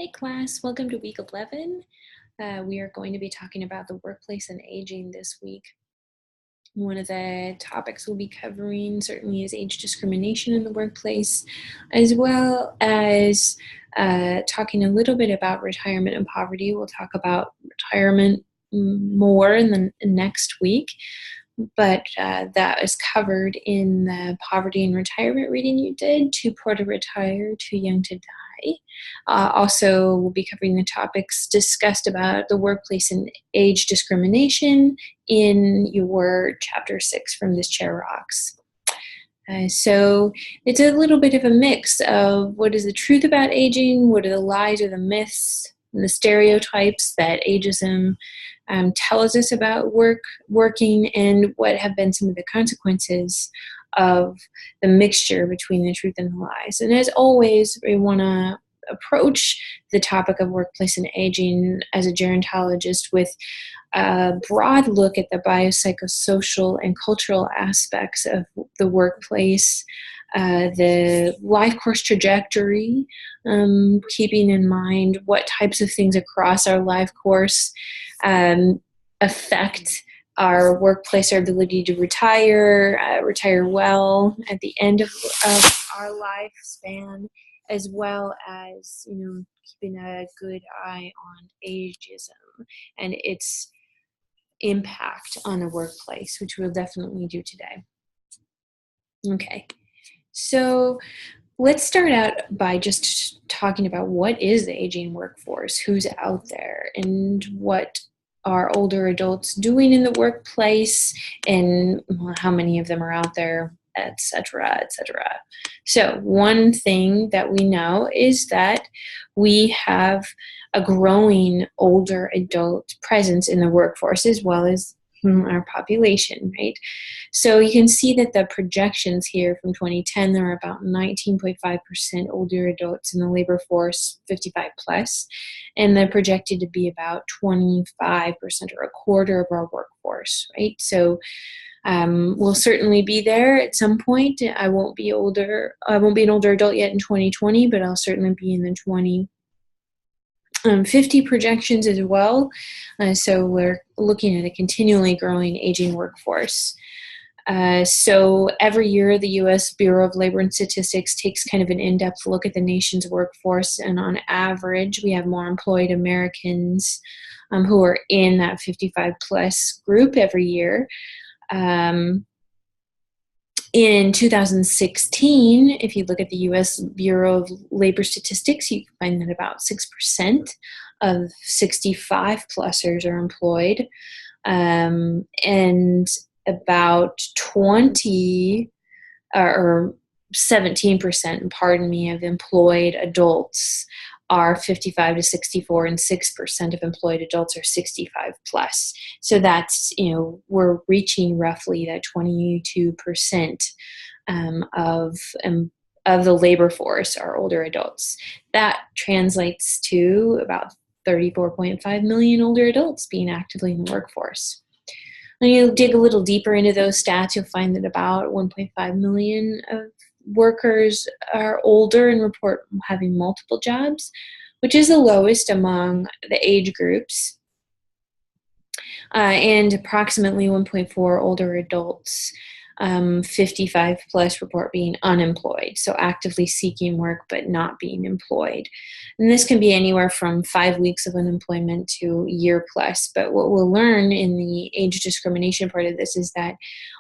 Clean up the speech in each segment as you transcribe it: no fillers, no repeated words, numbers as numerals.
Hey class, welcome to week 11. We are going to be talking about the workplace and aging this week. One of the topics we'll be covering certainly is age discrimination in the workplace, as well as talking a little bit about retirement and poverty. We'll talk about retirement more in the next week, but that is covered in the poverty and retirement reading you did, Too Poor to Retire, Too Young to Die. Also, we'll be covering the topics discussed about the workplace and age discrimination in your chapter 6 from This Chair Rocks. So it's a little bit of a mix of what is the truth about aging, what are the lies or the myths, and the stereotypes that ageism tells us about working, and what have been some of the consequences of the mixture between the truth and the lies. And as always, we want to approach the topic of workplace and aging as a gerontologist with a broad look at the biopsychosocial and cultural aspects of the workplace, the life course trajectory, keeping in mind what types of things across our life course affect our workplace, our ability to retire well at the end of our lifespan, as well as keeping a good eye on ageism and its impact on the workplace, which we'll definitely do today. Okay, so let's start out by just talking about what is the aging workforce, who's out there, and what are older adults doing in the workplace, and how many of them are out there, etc., etc. So one thing that we know is that we have a growing older adult presence in the workforce as well as our population, right? So you can see that the projections here from 2010, there are about 19.5% older adults in the labor force, 55 plus, and they're projected to be about 25% or a quarter of our workforce, right? So we'll certainly be there at some point. I won't be an older adult yet in 2020, but I'll certainly be in the 2050 projections as well. So we're looking at a continually growing aging workforce. So every year, the U.S. Bureau of Labor and Statistics takes kind of an in-depth look at the nation's workforce, and on average, we have more employed Americans who are in that 55 plus group every year. In 2016, if you look at the U.S. Bureau of Labor Statistics, you can find that about 6% of 65 plusers are employed, and about 20 or 17%, pardon me, of employed adults are 55 to 64, and 6% of employed adults are 65 plus. So that's, we're reaching roughly that 22% of the labor force are older adults. That translates to about 34.5 million older adults being actively in the workforce. When you dig a little deeper into those stats, you'll find that about 1.5 million of workers are older and report having multiple jobs, which is the lowest among the age groups. And approximately 1.4 older adults, 55 plus, report being unemployed, so actively seeking work but not being employed. And this can be anywhere from 5 weeks of unemployment to a year plus. But what we'll learn in the age discrimination part of this is that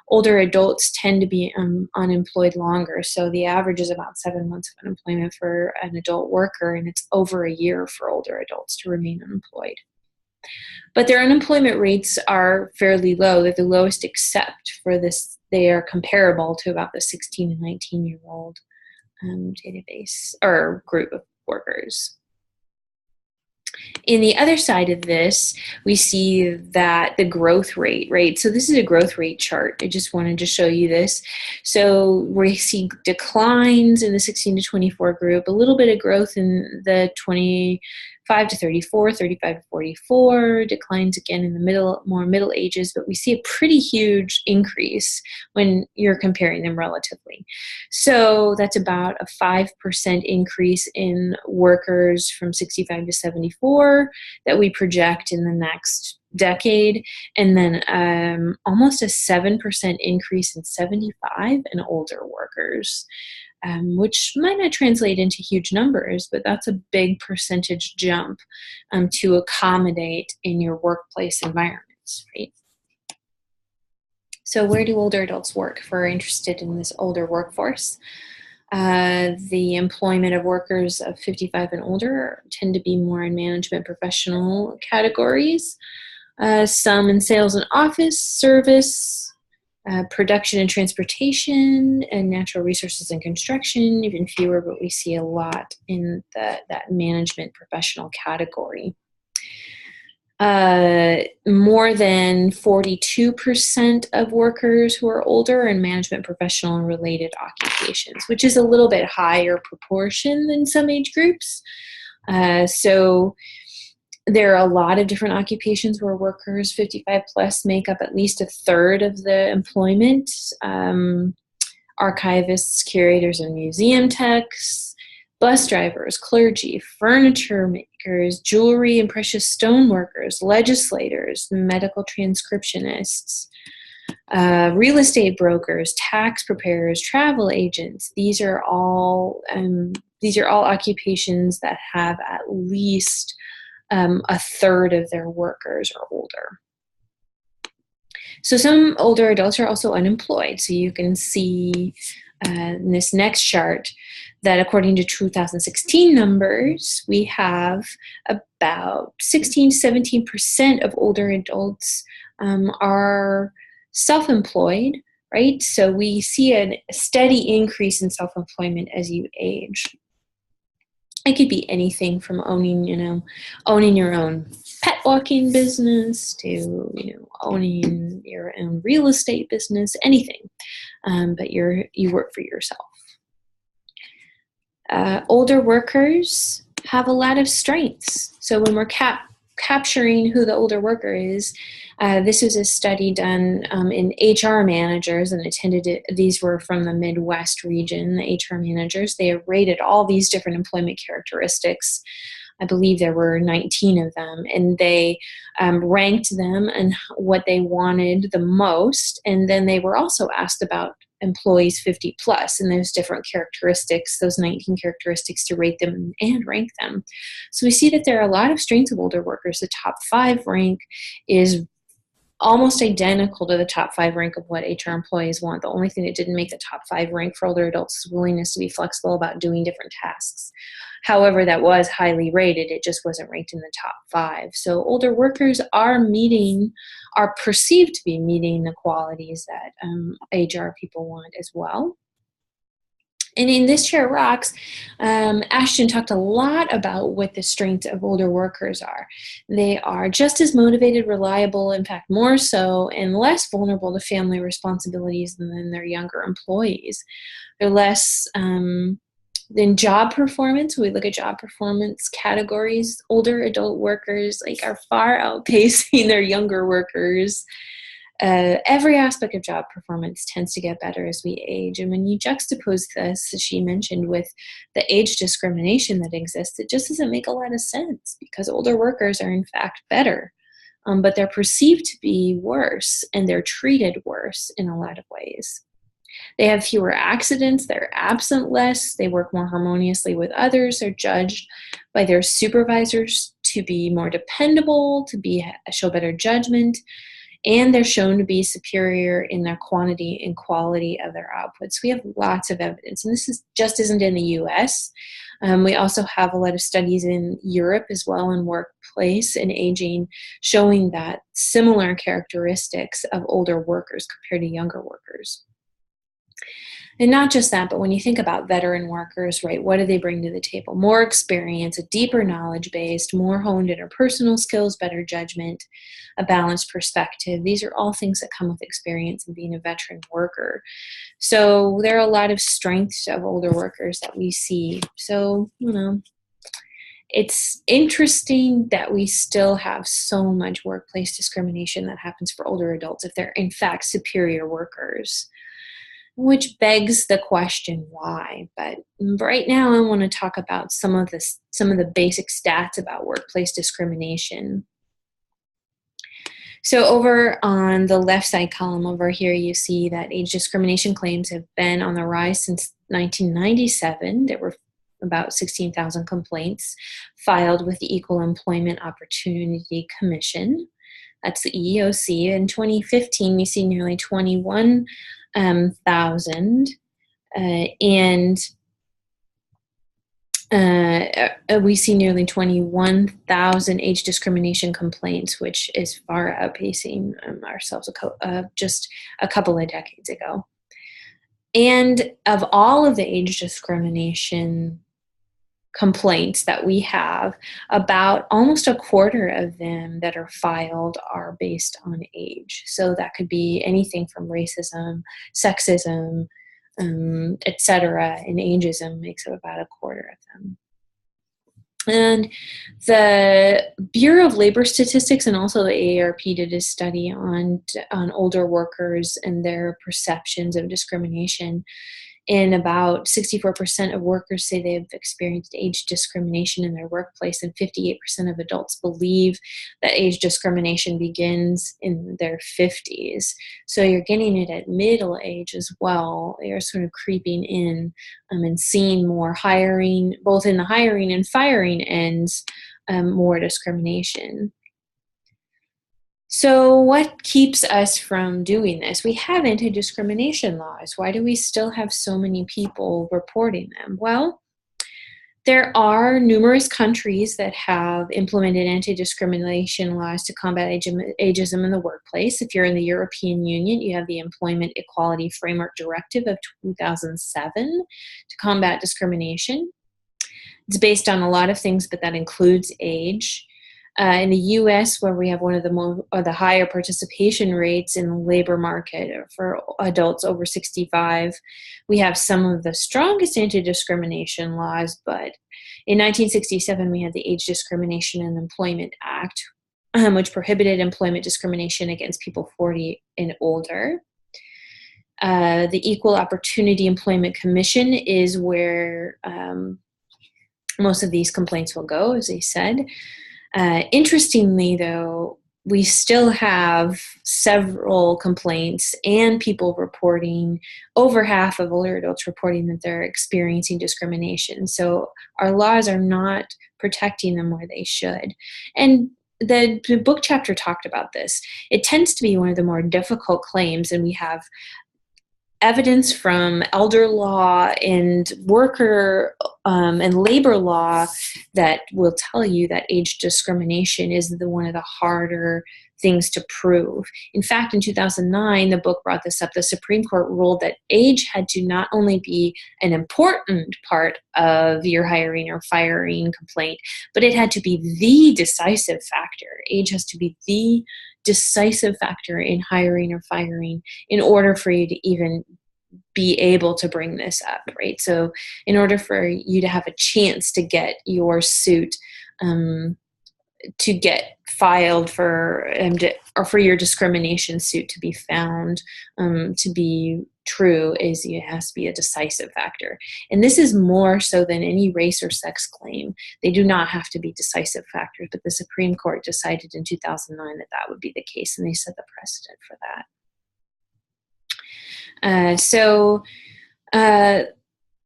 older adults tend to be unemployed longer. So the average is about 7 months of unemployment for an adult worker, and it's over a year for older adults to remain unemployed. But their unemployment rates are fairly low. They're the lowest except for this. They are comparable to about the 16 and 19-year-old database or group of workers. In the other side of this, we see that the growth rate, right? So this is a growth rate chart. I just wanted to show you this. So we see declines in the 16 to 24 group, a little bit of growth in the 25 35 to 34, 35 to 44, declines again in the more middle ages, but we see a pretty huge increase when you're comparing them relatively. So that's about a 5% increase in workers from 65 to 74 that we project in the next decade, and then almost a 7% increase in 75 and older workers, which might not translate into huge numbers, but that's a big percentage jump to accommodate in your workplace environments, right? So where do older adults work if we're interested in this older workforce? The employment of workers of 55 and older tend to be more in management professional categories. Some in sales and office, service, production and transportation, and natural resources and construction, even fewer, but we see a lot in that management professional category. More than 42% of workers who are older are in management professional and related occupations, which is a little bit higher proportion than some age groups. So there are a lot of different occupations where workers 55 plus make up at least a third of the employment. Archivists, curators, and museum techs, bus drivers, clergy, furniture makers, jewelry and precious stone workers, legislators, medical transcriptionists, real estate brokers, tax preparers, travel agents. These are all occupations that have at least a third of their workers are older. So some older adults are also unemployed. So you can see in this next chart that according to 2016 numbers, we have about 16 to 17% of older adults are self-employed, right? So we see a steady increase in self-employment as you age. It could be anything from owning your own pet walking business to, owning your own real estate business, anything. But you work for yourself. Older workers have a lot of strengths. So when we're capturing who the older worker is, this was a study done in HR managers, and these were from the Midwest region, the HR managers. They rated all these different employment characteristics. I believe there were 19 of them, and they ranked them and what they wanted the most. And then they were also asked about employees 50 plus and those different characteristics, those 19 characteristics, to rate them and rank them. So we see that there are a lot of strengths of older workers. The top 5 rank is almost identical to the top 5 rank of what HR employees want. The only thing that didn't make the top 5 rank for older adults is willingness to be flexible about doing different tasks. However, that was highly rated. It just wasn't ranked in the top 5. So older workers are perceived to be meeting the qualities that HR people want as well. And in this Chair Rocks, Ashton talked a lot about what the strengths of older workers are. They are just as motivated, reliable, in fact more so, and less vulnerable to family responsibilities than their younger employees. They're less than job performance. When we look at job performance categories, older adult workers are far outpacing their younger workers. Every aspect of job performance tends to get better as we age. And when you juxtapose this, as she mentioned, with the age discrimination that exists, it just doesn't make a lot of sense, because older workers are in fact better, but they're perceived to be worse, and they're treated worse in a lot of ways. They have fewer accidents, they're absent less, they work more harmoniously with others, they're judged by their supervisors to be more dependable, show better judgment, and they're shown to be superior in their quantity and quality of their outputs. We have lots of evidence, and this just isn't in the US. We also have a lot of studies in Europe as well, in workplace and aging, showing that similar characteristics of older workers compared to younger workers. And not just that, but when you think about veteran workers, right, what do they bring to the table? More experience, a deeper knowledge base, more honed interpersonal skills, better judgment, a balanced perspective. These are all things that come with experience in being a veteran worker. So there are a lot of strengths of older workers that we see. So, it's interesting that we still have so much workplace discrimination that happens for older adults if they're in fact superior workers, which begs the question why. But right now I want to talk about some of the basic stats about workplace discrimination. So over on the left side column over here, you see that age discrimination claims have been on the rise since 1997. There were about 16,000 complaints filed with the Equal Employment Opportunity Commission. That's the EEOC. In 2015, we see nearly 21,000, and we see nearly 21,000 age discrimination complaints, which is far outpacing ourselves just a couple of decades ago. And of all of the age discrimination complaints that we have, about almost a quarter of them that are filed are based on age. So that could be anything from racism, sexism, etc., and ageism makes up about a quarter of them. And the Bureau of Labor Statistics and also the AARP did a study on older workers and their perceptions of discrimination. And about 64% of workers say they've experienced age discrimination in their workplace, and 58% of adults believe that age discrimination begins in their 50s. So you're getting it at middle age as well. You're sort of creeping in and seeing more hiring, both in the hiring and firing ends, more discrimination. So what keeps us from doing this? We have anti-discrimination laws. Why do we still have so many people reporting them? Well, there are numerous countries that have implemented anti-discrimination laws to combat ageism in the workplace. If you're in the European Union, you have the Employment Equality Framework Directive of 2007 to combat discrimination. It's based on a lot of things, but that includes age. In the U.S., where we have one of the higher participation rates in the labor market for adults over 65, we have some of the strongest anti-discrimination laws. But in 1967, we had the Age Discrimination and Employment Act, which prohibited employment discrimination against people 40 and older. The Equal Opportunity Employment Commission is where most of these complaints will go, as I said. Interestingly, though, we still have several complaints and people reporting, over half of older adults reporting that they're experiencing discrimination. So our laws are not protecting them where they should. And the book chapter talked about this. It tends to be one of the more difficult claims, and we have evidence from elder law and worker and labor law that will tell you that age discrimination is one of the harder things to prove. In fact, in 2009, the book brought this up. The Supreme Court ruled that age had to not only be an important part of your hiring or firing complaint, but it had to be the decisive factor. Age has to be the decisive factor in hiring or firing in order for you to even be able to bring this up, right? So in order for you to have a chance to get your suit to get filed for, or for your discrimination suit to be found to be true, is it has to be a decisive factor. And this is more so than any race or sex claim. They do not have to be decisive factors, but the Supreme Court decided in 2009 that that would be the case, and they set the precedent for that.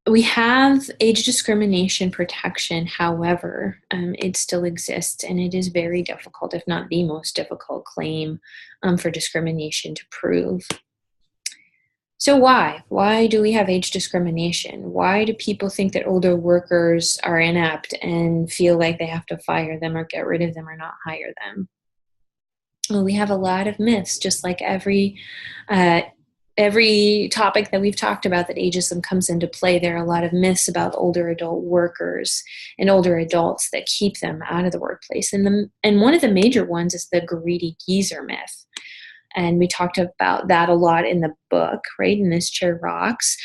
We have age discrimination protection. However, it still exists, and it is very difficult, if not the most difficult claim for discrimination to prove. So why do we have age discrimination? Why do people think that older workers are inept and feel like they have to fire them or get rid of them or not hire them? Well, we have a lot of myths, just like every topic that we've talked about that ageism comes into play. There are a lot of myths about older adult workers and older adults that keep them out of the workplace. And one of the major ones is the greedy geezer myth. And we talked about that a lot in the book, right? And This Chair Rocks.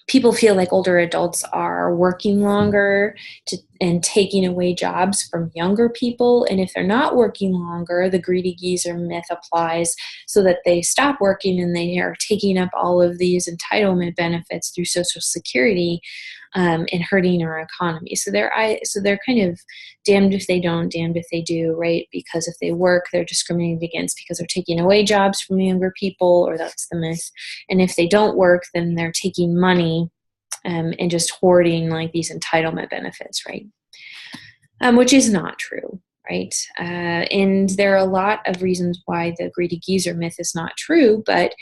people feel like older adults are working longer and taking away jobs from younger people. And if they're not working longer, the greedy geezer myth applies so that they stop working and they are taking up all of these entitlement benefits through Social Security, and hurting our economy. So they're kind of damned if they don't, damned if they do, right? Because if they work, they're discriminated against because they're taking away jobs from younger people, or that's the myth. And if they don't work, then they're taking money and just hoarding like these entitlement benefits, right? Which is not true, right? And there are a lot of reasons why the greedy geezer myth is not true, but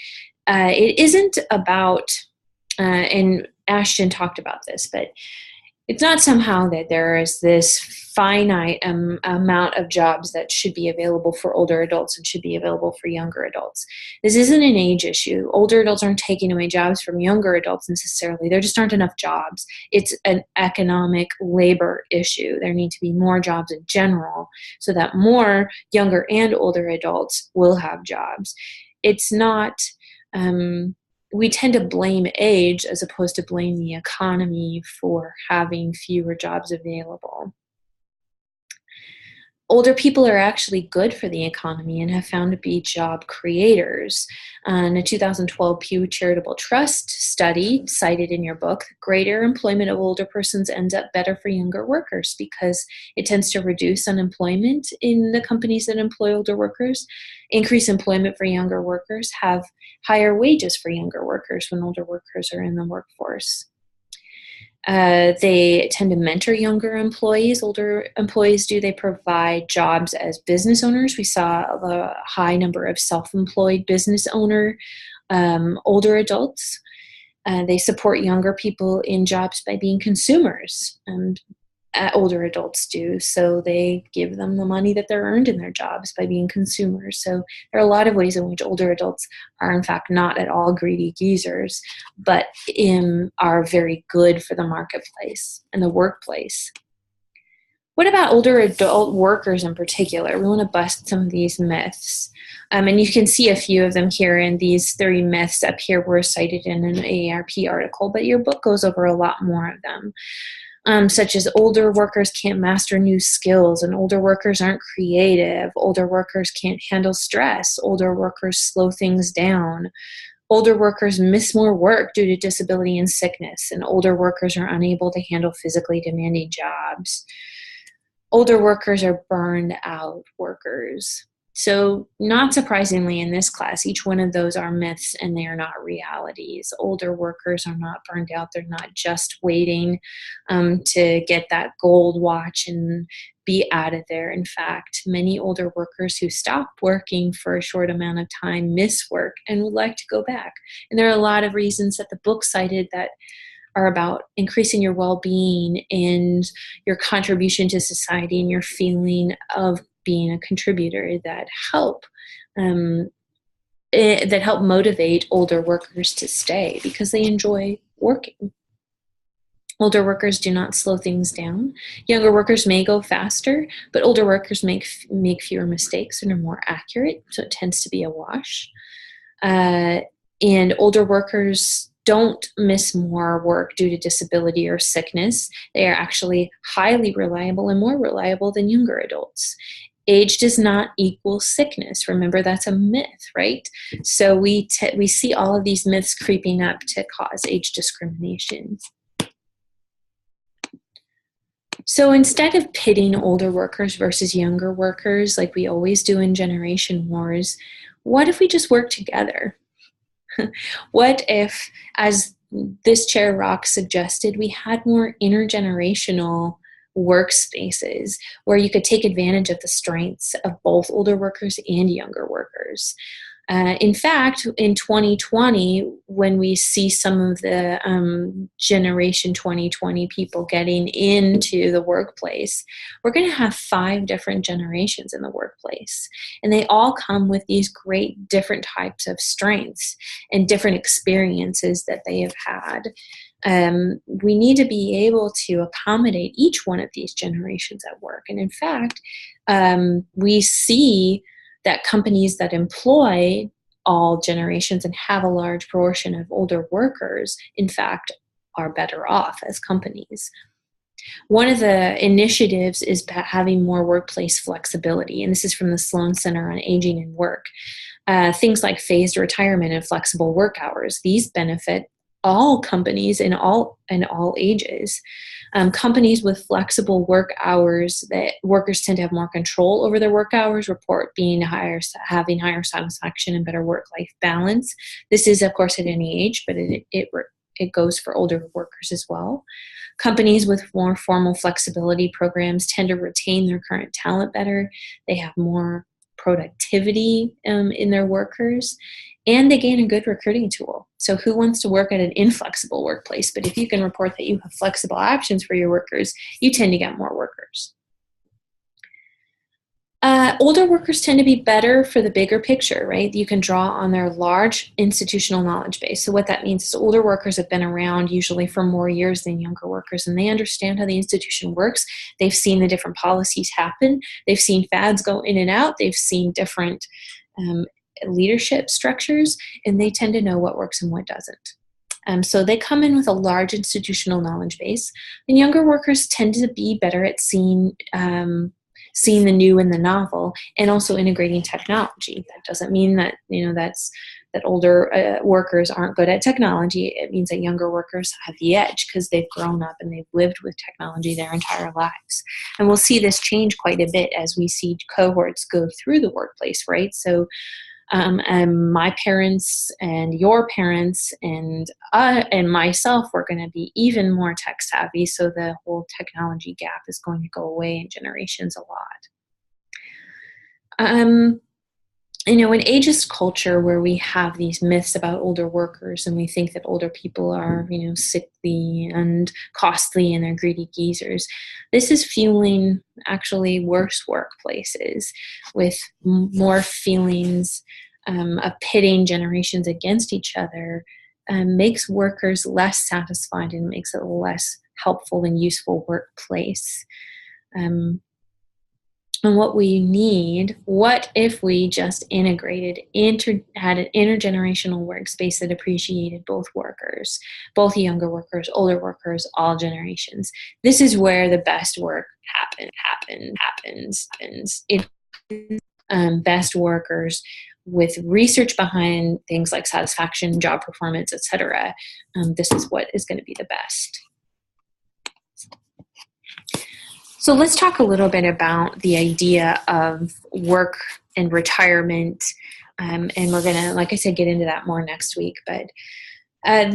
it isn't about, and Ashton talked about this, but it's not somehow that there is this finite amount of jobs that should be available for older adults and should be available for younger adults. This isn't an age issue. Older adults aren't taking away jobs from younger adults necessarily. There just aren't enough jobs. It's an economic labor issue. There need to be more jobs in general so that more younger and older adults will have jobs. It's not... we tend to blame age as opposed to blame the economy for having fewer jobs available. Older people are actually good for the economy and have found to be job creators. In a 2012 Pew Charitable Trust study cited in your book, greater employment of older persons ends up better for younger workers because it tends to reduce unemployment in the companies that employ older workers, increase employment for younger workers, have higher wages for younger workers when older workers are in the workforce. They tend to mentor younger employees. Older employees do. They provide jobs as business owners. We saw a high number of self-employed business owner older adults. They support younger people in jobs by being consumers. Older adults do. So they give them the money that they're earned in their jobs by being consumers. So there are a lot of ways in which older adults are in fact not at all greedy geezers, but are very good for the marketplace and the workplace. What about older adult workers in particular? We want to bust some of these myths. And you can see a few of them here, and these 30 myths up here were cited in an AARP article, but your book goes over a lot more of them. Such as older workers can't master new skills, and older workers aren't creative. Older workers can't handle stress. Older workers slow things down. Older workers miss more work due to disability and sickness, and older workers are unable to handle physically demanding jobs. Older workers are burned out workers. So not surprisingly in this class, each one of those are myths and they are not realities. Older workers are not burned out. They're not just waiting to get that gold watch and be out of there. In fact, many older workers who stop working for a short amount of time miss work and would like to go back. And there are a lot of reasons that the book cited that are about increasing your well-being and your contribution to society and your feeling of being a contributor that help motivate older workers to stay because they enjoy working. Older workers do not slow things down. Younger workers may go faster, but older workers make fewer mistakes and are more accurate, so it tends to be a wash. And older workers don't miss more work due to disability or sickness. They are actually highly reliable and more reliable than younger adults. Age does not equal sickness. Remember, that's a myth, right? So we see all of these myths creeping up to cause age discrimination. So instead of pitting older workers versus younger workers like we always do in generation wars, what if we just work together? What if, as this chair rock suggested, we had more intergenerational workspaces where you could take advantage of the strengths of both older workers and younger workers? In fact, in 2020, when we see some of the Generation 2020 people getting into the workplace, we're going to have 5 different generations in the workplace. And they all come with these great different types of strengths and different experiences that they have had. We need to be able to accommodate each one of these generations at work. And in fact, we see that companies that employ all generations and have a large proportion of older workers, in fact, are better off as companies. One of the initiatives is having more workplace flexibility, and this is from the Sloan Center on Aging and Work. Things like phased retirement and flexible work hours. These benefit all companies in all ages. Companies with flexible work hours that workers tend to have more control over their work hours report having higher satisfaction and better work-life balance. This is, of course, at any age, but it goes for older workers as well. Companies with more formal flexibility programs tend to retain their current talent better. They have more productivity in their workers, and they gain a good recruiting tool. So who wants to work at an inflexible workplace? But if you can report that you have flexible options for your workers, you tend to get more workers. Older workers tend to be better for the bigger picture, right? You can draw on their large institutional knowledge base. So what that means is older workers have been around usually for more years than younger workers, and they understand how the institution works. They've seen the different policies happen. They've seen fads go in and out. They've seen different leadership structures, and they tend to know what works and what doesn't. So they come in with a large institutional knowledge base, and younger workers tend to be better at seeing the new and the novel, and also integrating technology. That doesn't mean that that older workers aren't good at technology. It means that younger workers have the edge because they've grown up and they've lived with technology their entire lives. And we'll see this change quite a bit as we see cohorts go through the workplace, right? So and my parents and your parents and myself, we're going to be even more tech savvy. So the whole technology gap is going to go away in generations a lot. In ageist culture where we have these myths about older workers and we think that older people are, sickly and costly and they're greedy geezers, this is fueling actually worse workplaces with more feelings of pitting generations against each other, makes workers less satisfied and makes it a less helpful and useful workplace. And what we need, what if we just had an intergenerational workspace that appreciated both workers, both younger workers, older workers, all generations? This is where the best work happens. Best workers with research behind things like satisfaction, job performance, etc. This is what is going to be the best. So let's talk a little bit about the idea of work and retirement. And we're going to, like I said, get into that more next week. But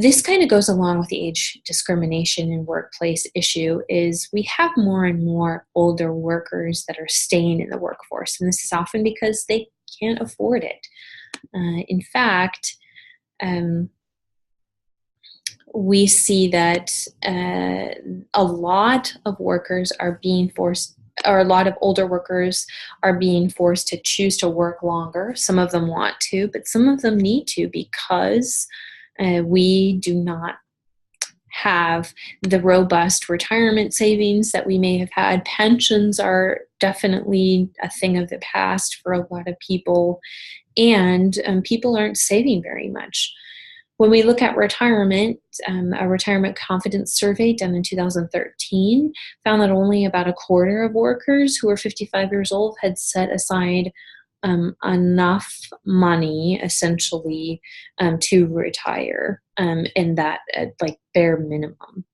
this kind of goes along with the age discrimination and workplace issue is we have more and more older workers that are staying in the workforce. And this is often because they can't afford it. In fact, we see that a lot of workers are being forced, or a lot of older workers are being forced to choose to work longer. Some of them want to, but some of them need to because we do not have the robust retirement savings that we may have had. Pensions are definitely a thing of the past for a lot of people, and people aren't saving very much. When we look at retirement, a retirement confidence survey done in 2013 found that only about a quarter of workers who were 55 years old had set aside enough money, essentially, to retire, and that at like bare minimum.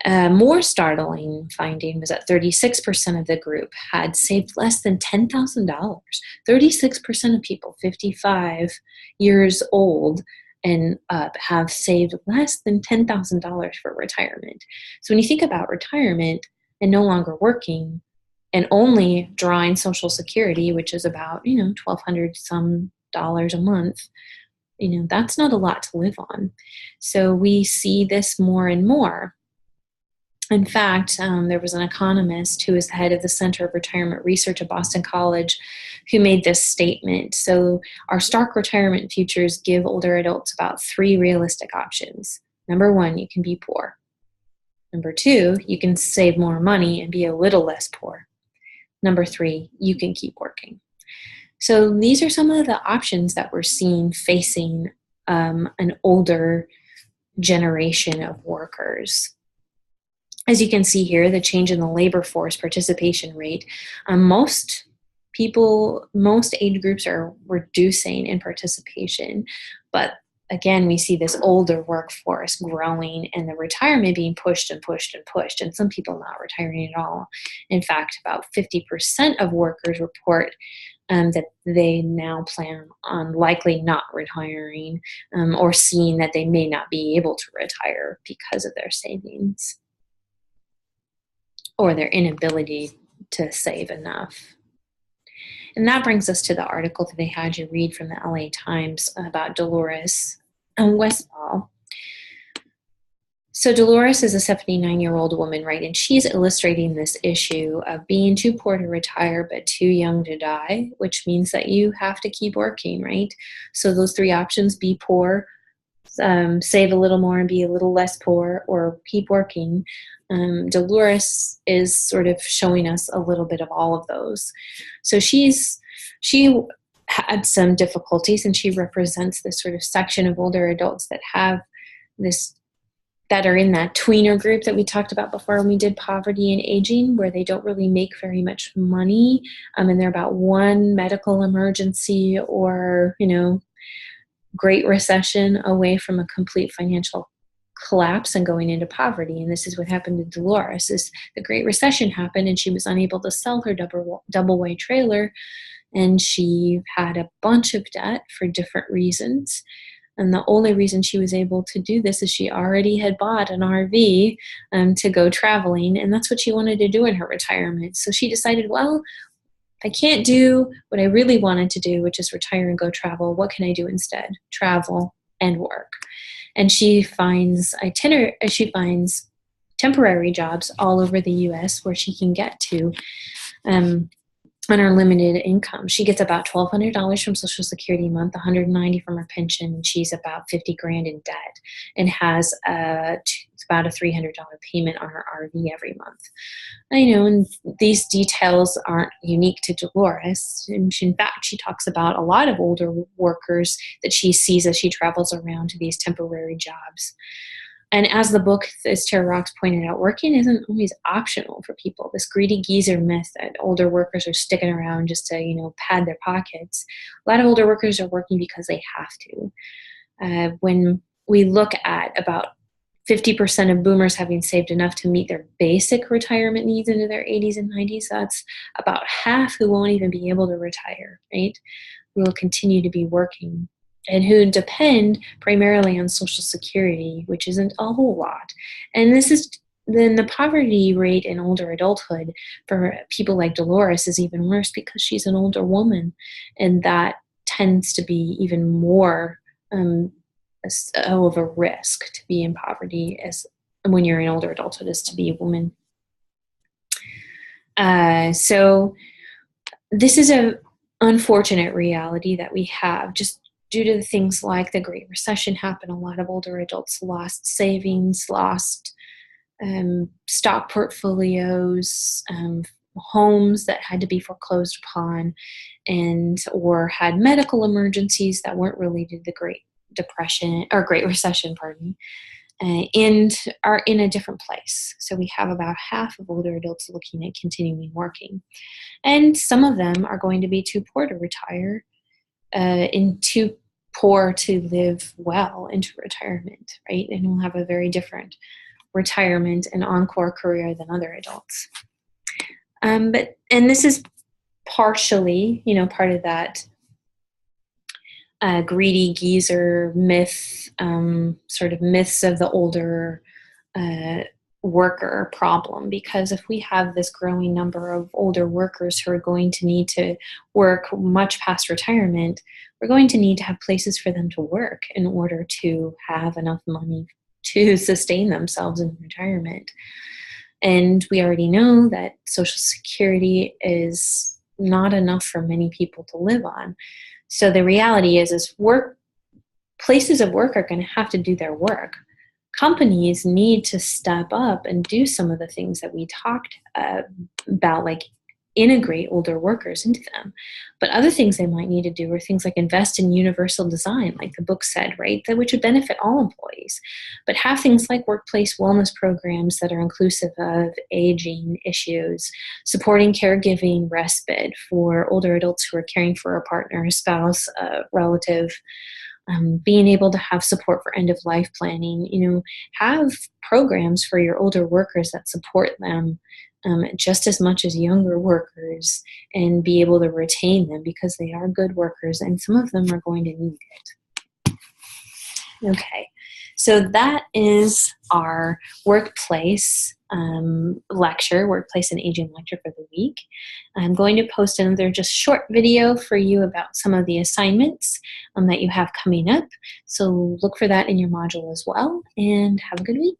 More startling finding was that 36% of the group had saved less than $10,000. 36% of people 55 years old and have saved less than $10,000 for retirement. So when you think about retirement and no longer working and only drawing Social Security, which is about, $1,200 some dollars a month, that's not a lot to live on. So we see this more and more. In fact, there was an economist who is the head of the Center of Retirement Research at Boston College who made this statement. So our stark retirement futures give older adults about 3 realistic options. Number 1, you can be poor. Number 2, you can save more money and be a little less poor. Number 3, you can keep working. So these are some of the options that we're seeing facing an older generation of workers. As you can see here, the change in the labor force participation rate, most age groups are reducing in participation, but again, we see this older workforce growing and the retirement being pushed and pushed and pushed, and some people not retiring at all. In fact, about 50% of workers report that they now plan on likely not retiring, or seeing that they may not be able to retire because of their savings or their inability to save enough. And that brings us to the article that they had you read from the LA Times about Dolores Westfall. So Dolores is a 79-year-old woman, right? And she's illustrating this issue of being too poor to retire but too young to die, which means that you have to keep working, right? So those three options: be poor, save a little more and be a little less poor, or keep working. Dolores is sort of showing us a little bit of all of those. So she had some difficulties, and she represents this sort of section of older adults that have this, that are in that tweener group that we talked about before when we did poverty and aging, where they don't really make very much money, and they're about one medical emergency or, Great Recession away from a complete financial collapse and going into poverty. And this is what happened to Dolores. Is the Great Recession happened and she was unable to sell her double wide trailer, and she had a bunch of debt for different reasons. And the only reason she was able to do this is she already had bought an RV to go traveling, and that's what she wanted to do in her retirement. So she decided, well, I can't do what I really wanted to do, which is retire and go travel. What can I do instead? Travel and work. And she finds temporary jobs all over the U.S. where she can get to on her limited income. She gets about $1,200 from Social Security a month, $190 from her pension, and she's about $50,000 in debt, and has about a $300 payment on her RV every month. And these details aren't unique to Dolores. And in fact, she talks about a lot of older workers that she sees as she travels around to these temporary jobs. And as the book, as Tara Rocks pointed out, working isn't always optional for people. This greedy geezer myth that older workers are sticking around just to, pad their pockets. A lot of older workers are working because they have to. When we look at about 50% of boomers having saved enough to meet their basic retirement needs into their 80s and 90s, that's about half who won't even be able to retire, right? Who will continue to be working, and who depend primarily on Social Security, which isn't a whole lot. And then the poverty rate in older adulthood for people like Dolores is even worse because she's an older woman, and that tends to be even more of a risk to be in poverty as when you're in older adulthood as to be a woman. So this is a unfortunate reality that we have, just due to things like the Great Recession happened. A lot of older adults lost savings, lost stock portfolios, homes that had to be foreclosed upon, or had medical emergencies that weren't related to the Great Recession, and are in a different place. So we have about half of older adults looking at continuing working. And some of them are going to be too poor to retire, and too poor to live well into retirement, right? And will have a very different retirement and encore career than other adults. And this is partially, part of that greedy geezer myth, sort of myths of the older worker problem, because if we have this growing number of older workers who are going to need to work much past retirement, we're going to need to have places for them to work in order to have enough money to sustain themselves in retirement. And we already know that Social Security is not enough for many people to live on. So the reality is places of work are going to have to do their work. Companies need to step up and do some of the things that we talked about, like integrate older workers into them. But other things they might need to do are things like invest in universal design, like the book said, right? That which would benefit all employees. But have things like workplace wellness programs that are inclusive of aging issues, supporting caregiving respite for older adults who are caring for a partner, a spouse, a relative, being able to have support for end of life planning, have programs for your older workers that support them just as much as younger workers, and be able to retain them because they are good workers and some of them are going to need it. Okay, so that is our workplace lecture, workplace and aging lecture for the week. I'm going to post another just short video for you about some of the assignments that you have coming up. So look for that in your module as well, and have a good week.